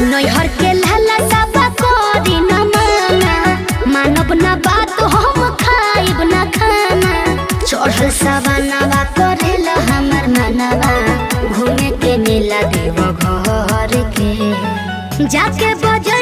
नैहर के लाला सब करी न माना, मानब न बात हम खाइब न खाना। चढ़ल सवनवा करेला हमर मनवा, घूमे के मेला देव घर के जाके बजे